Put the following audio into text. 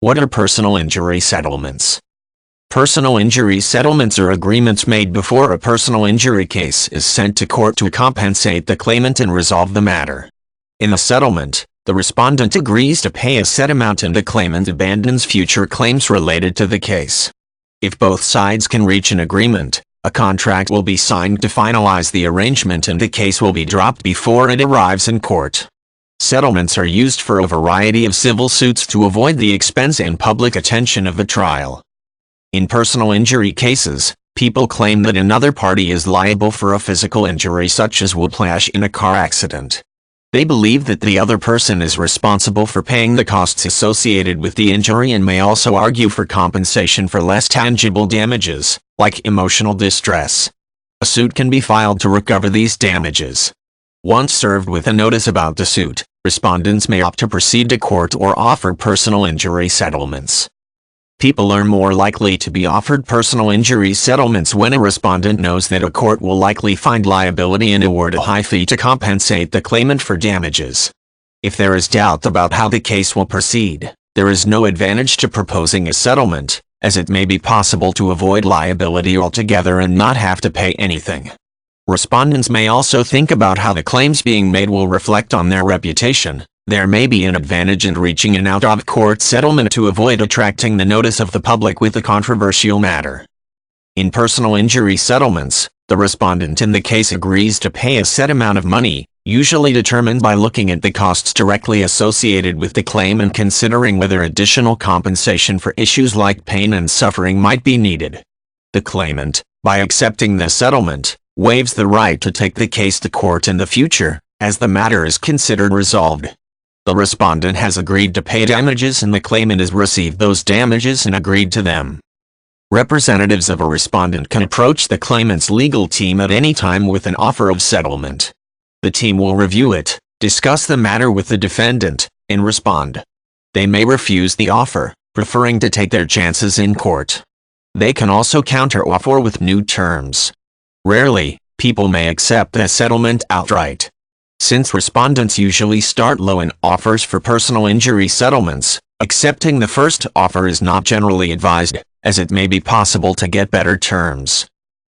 What are personal injury settlements? Personal injury settlements are agreements made before a personal injury case is sent to court to compensate the claimant and resolve the matter. In a settlement, the respondent agrees to pay a set amount and the claimant abandons future claims related to the case. If both sides can reach an agreement, a contract will be signed to finalize the arrangement and the case will be dropped before it arrives in court. Settlements are used for a variety of civil suits to avoid the expense and public attention of the trial. In personal injury cases, people claim that another party is liable for a physical injury such as whiplash in a car accident. They believe that the other person is responsible for paying the costs associated with the injury and may also argue for compensation for less tangible damages, like emotional distress. A suit can be filed to recover these damages. Once served with a notice about the suit, respondents may opt to proceed to court or offer personal injury settlements. People are more likely to be offered personal injury settlements when a respondent knows that a court will likely find liability and award a high fee to compensate the claimant for damages. If there is doubt about how the case will proceed, there is no advantage to proposing a settlement, as it may be possible to avoid liability altogether and not have to pay anything. Respondents may also think about how the claims being made will reflect on their reputation. There may be an advantage in reaching an out-of-court settlement to avoid attracting the notice of the public with a controversial matter. In personal injury settlements, the respondent in the case agrees to pay a set amount of money, usually determined by looking at the costs directly associated with the claim and considering whether additional compensation for issues like pain and suffering might be needed. The claimant, by accepting the settlement, waives the right to take the case to court in the future, as the matter is considered resolved. The respondent has agreed to pay damages and the claimant has received those damages and agreed to them. Representatives of a respondent can approach the claimant's legal team at any time with an offer of settlement. The team will review it, discuss the matter with the defendant, and respond. They may refuse the offer, preferring to take their chances in court. They can also counter-offer with new terms. Rarely, people may accept a settlement outright. Since respondents usually start low in offers for personal injury settlements, accepting the first offer is not generally advised, as it may be possible to get better terms.